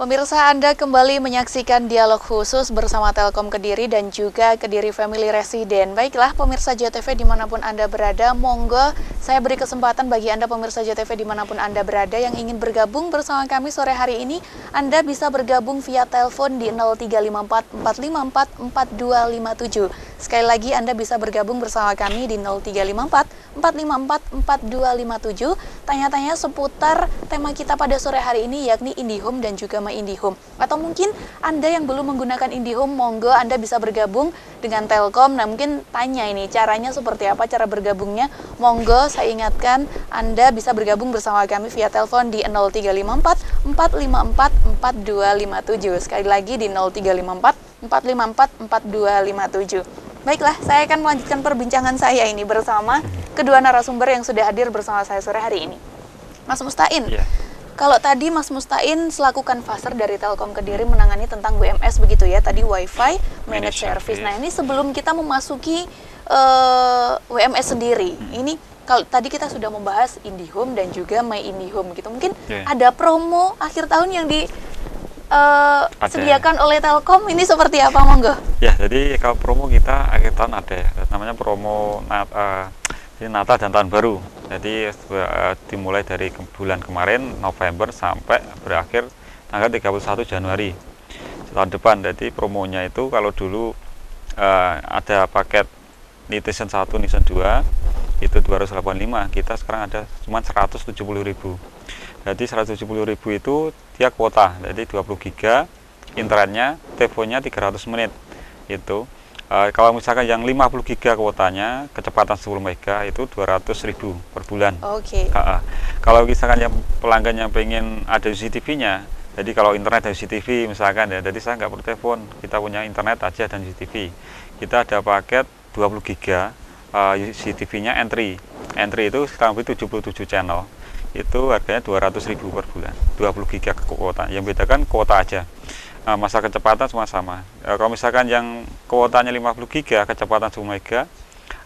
Pemirsa, Anda kembali menyaksikan dialog khusus bersama Telkom Kediri dan juga Kediri Family Resident. Baiklah, pemirsa JTV dimanapun Anda berada, monggo saya beri kesempatan bagi Anda pemirsa JTV dimanapun Anda berada yang ingin bergabung bersama kami sore hari ini. Anda bisa bergabung via telepon di 0354 454 4257. Sekali lagi Anda bisa bergabung bersama kami di 0354 454 4257. Tanya-tanya seputar tema kita pada sore hari ini yakni IndiHome dan juga IndiHome. Atau mungkin Anda yang belum menggunakan IndiHome, monggo Anda bisa bergabung dengan Telkom. Nah, mungkin tanya ini caranya seperti apa, cara bergabungnya. Monggo saya ingatkan Anda bisa bergabung bersama kami via telepon di 0354 454 4257. Sekali lagi di 0354 454 4257. Baiklah, saya akan melanjutkan perbincangan saya ini bersama kedua narasumber yang sudah hadir bersama saya sore hari ini. Mas Mustain. Yeah. Kalau tadi Mas Mustain selaku kanvaser dari Telkom Kediri menangani tentang WMS begitu ya, tadi Wi-Fi Managed Service. Nah, ini sebelum kita memasuki WMS sendiri, ini kalau tadi kita sudah membahas IndiHome dan juga IndiHome gitu. Mungkin ada promo akhir tahun yang disediakan oleh Telkom, ini seperti apa, monggo? Ya, jadi kalau promo kita akhir tahun ada ya, namanya promo Natal dan Tahun Baru. Jadi dimulai dari bulan kemarin November sampai berakhir tanggal 31 Januari tahun depan. Jadi promonya itu kalau dulu ada paket Netizen 1, Netizen 2 itu 285, kita sekarang ada cuma 170.000. Jadi 170.000 itu dia kuota, jadi 20 giga, internetnya, teleponnya 300 menit itu. Kalau misalkan yang 50 giga kuotanya, kecepatan 10 mega itu 200.000 per bulan. Oke. Kalau misalkan yang pelanggan yang pengen ada CCTV-nya, jadi kalau internet dan CCTV misalkan ya, jadi saya nggak perlu telepon, kita punya internet aja dan CCTV. Kita ada paket 20 giga, CCTV-nya entry itu sekarang itu 77 channel. Itu harganya 200.000 per bulan, 20 giga kuota. Yang bedakan kuota aja. Masa kecepatan semua sama. Kalau misalkan yang kuotanya 50 giga, kecepatan 10 mega,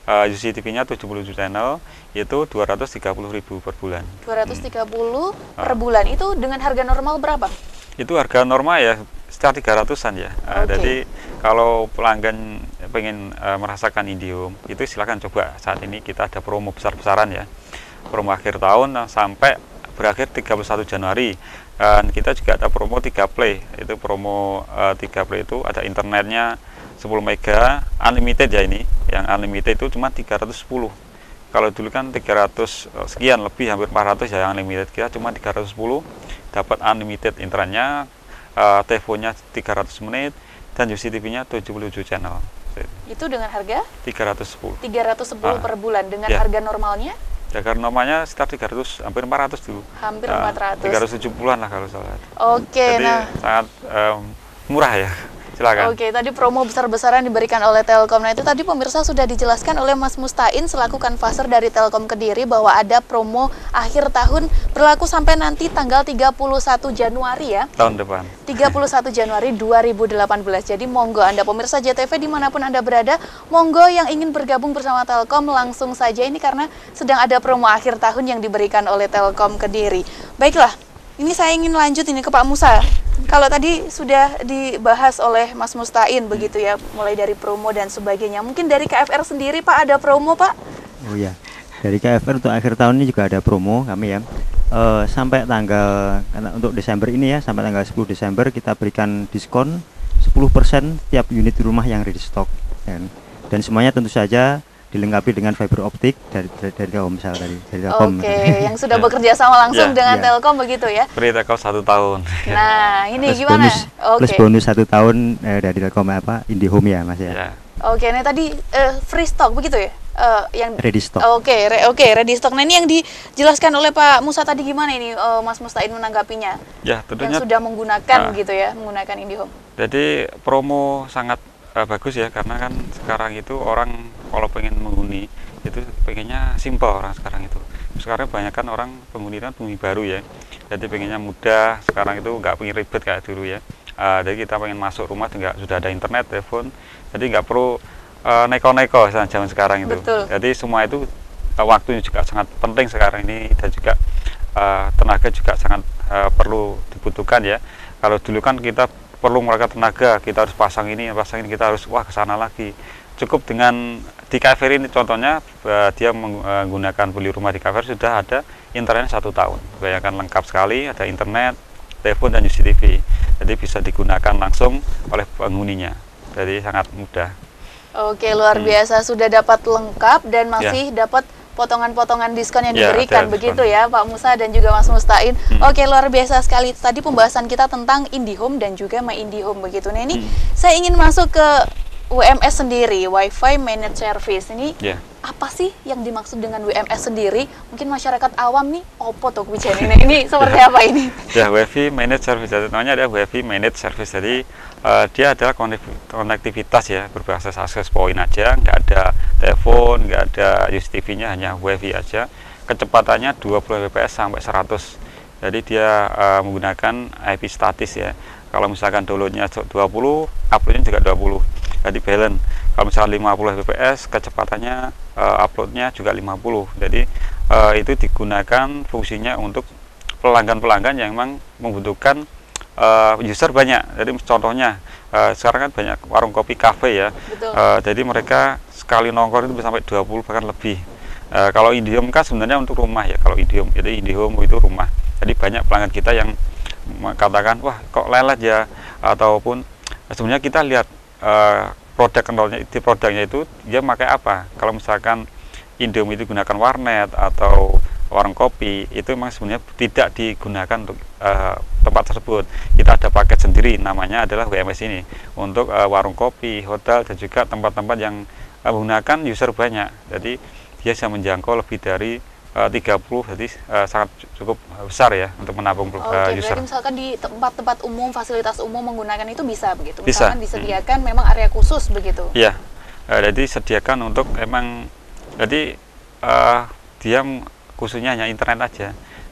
CCTV-nya 77 channel, itu 230.000 per bulan. 230 per bulan, itu dengan harga normal berapa? Itu harga normal ya, sekitar 300-an ya. Jadi kalau pelanggan pengen merasakan IndiHome, itu silakan coba. Saat ini kita ada promo besar-besaran ya. Promo akhir tahun sampai berakhir 31 Januari. Dan kita juga ada promo 3 Play. Itu promo 3 Play itu ada internetnya 10 mega unlimited ya ini. Yang unlimited itu cuma 310. Kalau dulu kan 300 sekian lebih, hampir 400 ya yang unlimited. Kita cuma 310 dapat unlimited internetnya, teleponnya 300 menit dan CCTV-nya 77 channel. Itu dengan harga 310. 310 per bulan dengan harga normalnya? Harga normalnya sekitar 300, hampir 400 dulu. Hampir 400. 370-an lah kalau salah. Oke, jadi sangat murah ya. Silakan. Oke, tadi promo besar-besaran diberikan oleh Telkom. Nah, itu tadi pemirsa sudah dijelaskan oleh Mas Mustain selaku kanvaser dari Telkom Kediri bahwa ada promo akhir tahun berlaku sampai nanti tanggal 31 Januari ya. Tahun depan. 31 Januari 2018. Jadi monggo Anda pemirsa JTV dimanapun Anda berada, monggo yang ingin bergabung bersama Telkom langsung saja ini karena sedang ada promo akhir tahun yang diberikan oleh Telkom Kediri. Baiklah, ini saya ingin lanjut ini ke Pak Musa. Kalau tadi sudah dibahas oleh Mas Mustain begitu ya, mulai dari promo dan sebagainya. Mungkin dari KFR sendiri Pak ada promo Pak? Oh ya, dari KFR untuk akhir tahun ini juga ada promo kami ya. Sampai tanggal untuk Desember ini ya, sampai tanggal 10 Desember kita berikan diskon 10% tiap unit rumah yang ready stock dan semuanya tentu saja dilengkapi dengan fiber optik dari Telkomsel dari Telkom. Oke, yang sudah bekerja sama langsung dengan Telkom begitu ya. Beri Telkom 1 tahun. Nah, ini plus gimana? Plus bonus 1 tahun dari Telkom IndiHome ya Mas ya. Oke, ini tadi free stock begitu ya? Yang ready stock. Oke, ready stock. Nah, ini yang dijelaskan oleh Pak Musa tadi gimana ini Mas Mustain menanggapinya? Ya, tentunya yang sudah menggunakan gitu ya, menggunakan IndiHome. Jadi promo sangat bagus ya, karena kan sekarang itu orang kalau pengen menghuni itu pengennya simple orang sekarang itu. Sekarang banyak kan orang penghuni baru ya, jadi pengennya mudah. Sekarang itu nggak pengen ribet kayak dulu ya. Jadi kita pengen masuk rumah sudah ada internet, telepon, jadi nggak perlu neko-neko zaman sekarang itu. Betul. Jadi semua itu waktunya juga sangat penting sekarang ini, dan juga tenaga juga sangat perlu dibutuhkan ya. Kalau dulu kan kita perlu mengerahkan tenaga, kita harus pasang ini, kita harus wah ke sana lagi. Cukup dengan di KFR ini contohnya dia menggunakan beli rumah di KFR sudah ada internet 1 tahun. Bayangkan lengkap sekali, ada internet, telepon dan CCTV. Jadi bisa digunakan langsung oleh penghuninya. Jadi sangat mudah. Oke, luar biasa, sudah dapat lengkap dan masih dapat potongan-potongan diskon yang diberikan, begitu ya Pak Musa dan juga Mas Mustain. Oke, luar biasa sekali. Tadi pembahasan kita tentang IndiHome dan juga My IndiHome begitu. Nah ini saya ingin masuk ke WMS sendiri, Wi-Fi Managed Service. Ini apa sih yang dimaksud dengan WMS sendiri? Mungkin masyarakat awam nih, opo tuh bicara ini seperti apa ini? Ya, Wi-Fi Managed Service, namanya ada Wi-Fi Managed Service. Jadi dia adalah konektivitas ya, berbasis akses point aja, nggak ada telepon, nggak ada UCTV-nya, hanya Wi-Fi aja. Kecepatannya 20 Mbps sampai 100. Jadi dia menggunakan IP statis ya. Kalau misalkan downloadnya 20, uploadnya juga 20. Jadi balance. Kalau misalkan 50 Mbps, kecepatannya uploadnya juga 50. Jadi itu digunakan fungsinya untuk pelanggan-pelanggan yang memang membutuhkan user banyak. Jadi contohnya sekarang kan banyak warung kopi, kafe ya. Jadi mereka sekali nongkrong itu bisa sampai 20 bahkan lebih. Kalau IndiHome kan sebenarnya untuk rumah ya. Kalau IndiHome, jadi IndiHome itu rumah. Jadi banyak pelanggan kita yang mengatakan, wah kok lelet ya, ataupun sebenarnya kita lihat produknya itu dia pakai apa. Kalau misalkan IndiHome itu gunakan warnet atau warung kopi, itu memang sebenarnya tidak digunakan untuk tempat tersebut. Kita ada paket sendiri, namanya adalah WMS ini untuk warung kopi, hotel, dan juga tempat-tempat yang menggunakan user banyak. Jadi dia bisa menjangkau lebih dari 30, jadi sangat cukup besar ya untuk menampung user. Berarti misalkan di tempat-tempat umum, fasilitas umum menggunakan itu bisa begitu? Bisa. Misalkan disediakan memang area khusus begitu? Iya, jadi sediakan untuk emang, jadi dia khususnya hanya internet aja.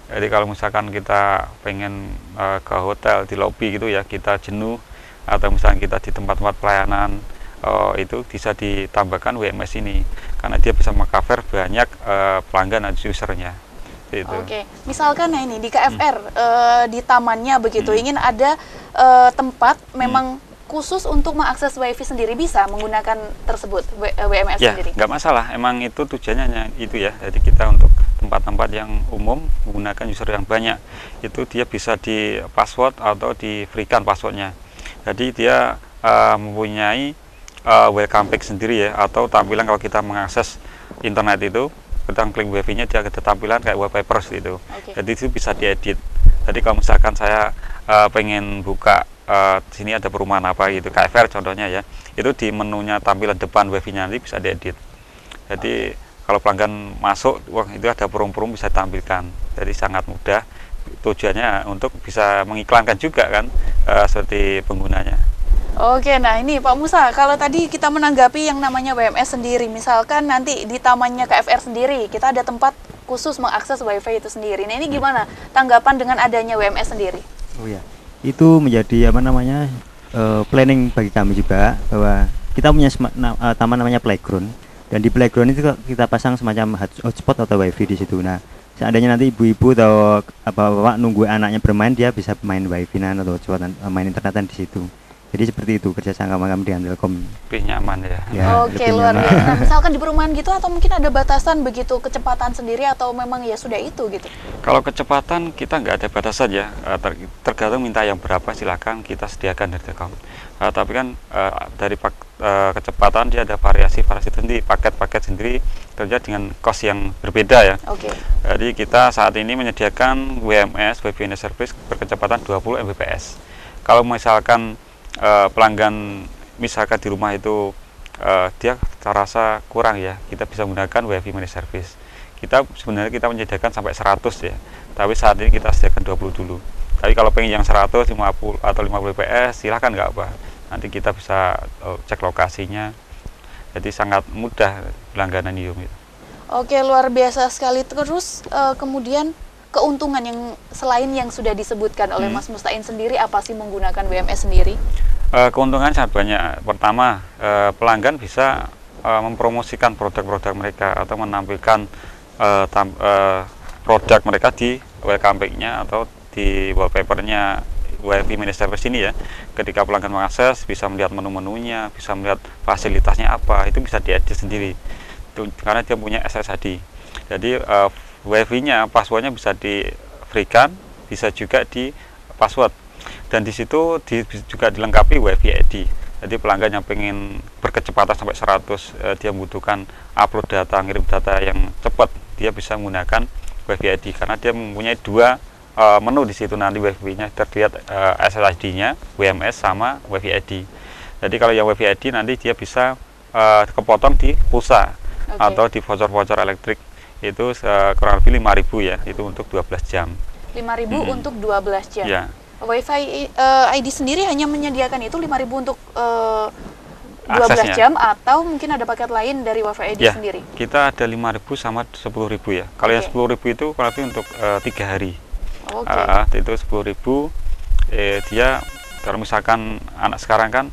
Jadi kalau misalkan kita pengen ke hotel di lobby gitu ya, kita jenuh, atau misalkan kita di tempat-tempat pelayanan, itu bisa ditambahkan WMS ini karena dia bisa mengcover banyak pelanggan dan usernya. Gitu. Oke, misalkan nah ini di KFR di tamannya begitu ingin ada tempat memang khusus untuk mengakses WiFi sendiri, bisa menggunakan tersebut WMS sendiri? Nggak masalah, emang itu tujuannya hanya itu ya. Jadi kita untuk tempat-tempat yang umum menggunakan user yang banyak, itu dia bisa di password atau di freekan passwordnya. Jadi dia mempunyai welcome page sendiri ya, atau tampilan kalau kita mengakses internet itu kita klik wifi-nya, dia ada tampilan kayak wallpapers gitu. Jadi itu bisa diedit. Jadi kalau misalkan saya pengen buka sini ada perumahan apa gitu, KFR contohnya ya, itu di menunya tampilan depan wifi-nya nanti bisa diedit. Jadi kalau pelanggan masuk, wah itu ada perum-perum bisa ditampilkan. Jadi sangat mudah. Tujuannya untuk bisa mengiklankan juga kan seperti penggunanya. Oke, nah ini Pak Musa, kalau tadi kita menanggapi yang namanya WMS sendiri, misalkan nanti di tamannya KFR sendiri, kita ada tempat khusus mengakses WiFi itu sendiri. Nah ini gimana tanggapan dengan adanya WMS sendiri? Oh ya, itu menjadi apa namanya planning bagi kami juga, bahwa kita punya taman namanya playground, dan di playground itu kita pasang semacam hotspot atau WiFi di situ. Nah seandainya nanti ibu-ibu atau bapak-bapak nunggu anaknya bermain, dia bisa main WiFi-nan atau main internetan di situ. Jadi seperti itu kerjasama kami dengan Telkom. Lebih nyaman ya. Oke, luar biasa. Nah, misalkan di perumahan gitu, atau mungkin ada batasan begitu kecepatan sendiri, atau memang ya sudah itu gitu? Kalau kecepatan kita nggak ada batasan ya, tergantung minta yang berapa silakan kita sediakan dari Telkom. Tapi kan dari kecepatan dia ada variasi sendiri, paket-paket sendiri tentunya dengan cost yang berbeda ya. Jadi kita saat ini menyediakan WMS, Wi-Fi Managed Service berkecepatan 20 Mbps. Kalau misalkan pelanggan misalkan di rumah itu dia terasa kurang ya, kita bisa menggunakan Wi-Fi Managed Service. Kita sebenarnya kita menyediakan sampai 100 ya, tapi saat ini kita sediakan 20 dulu. Tapi kalau pengen yang 100, 50 atau 50 PS silahkan, nggak apa, nanti kita bisa cek lokasinya. Jadi sangat mudah langganan IndiHome itu. Oke, luar biasa sekali. Terus kemudian keuntungan yang selain yang sudah disebutkan oleh Mas Mustain sendiri, apa sih menggunakan WMS sendiri? Keuntungan sangat banyak. Pertama, pelanggan bisa mempromosikan produk-produk mereka atau menampilkan produk mereka di welcome page-nya atau di wallpaper-nya WiFi Managed Service ini ya, ketika pelanggan mengakses bisa melihat menu-menunya, bisa melihat fasilitasnya apa, itu bisa diedit sendiri itu, karena dia punya SSID. Jadi WiFi-nya, passwordnya bisa di freekan, bisa juga di password, dan di situ juga dilengkapi WiFi ID. Jadi pelanggan yang pengen berkecepatan sampai 100, dia membutuhkan upload data, ngirim data yang cepat, dia bisa menggunakan WiFi ID karena dia mempunyai dua menu di situ. Nanti WiFi-nya terlihat SSID-nya, WMS sama WiFi ID. Jadi kalau yang WiFi ID nanti dia bisa kepotong di pulsa atau di voucher-voucher elektrik, itu kurang lebih 5.000 ya, itu untuk 12 jam. 5.000 untuk 12 jam. Ya. WiFi ID sendiri hanya menyediakan itu 5.000 untuk 12 Aksesnya. jam, atau mungkin ada paket lain dari WiFi ID Ya, sendiri? kita ada 5.000 sama 10.000 ya. Kalau yang 10.000 itu kurang lebih untuk 3 hari. Itu 10.000. Dia kalau misalkan anak sekarang kan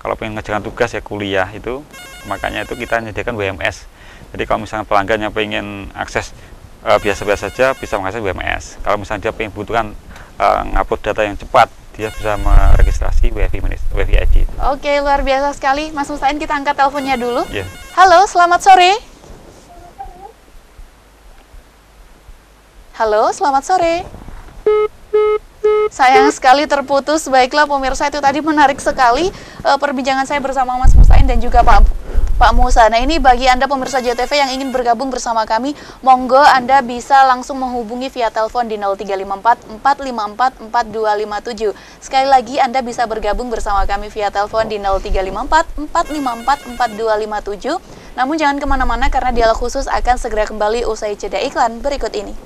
kalau pengen ngerjakan tugas ya kuliah itu, makanya itu kita menyediakan WMS. Jadi kalau misalnya pelanggan yang pengen akses biasa-biasa saja bisa mengakses WMS. Kalau misalnya dia pengen butuhkan ngupload data yang cepat, dia bisa meregistrasi WiFi ID. Oke, luar biasa sekali. Mas Mustain, kita angkat teleponnya dulu. Yeah. Halo, selamat sore. Halo, selamat sore. Sayang sekali terputus. Baiklah pemirsa, itu tadi menarik sekali perbincangan saya bersama Mas Mustain dan juga Pak Musa. Nah, ini bagi Anda pemirsa JTV yang ingin bergabung bersama kami, monggo Anda bisa langsung menghubungi via telepon di 0354 454 4257. Sekali lagi Anda bisa bergabung bersama kami via telepon di 0354 454 4257. Namun jangan kemana-mana karena dialog khusus akan segera kembali usai jeda iklan berikut ini.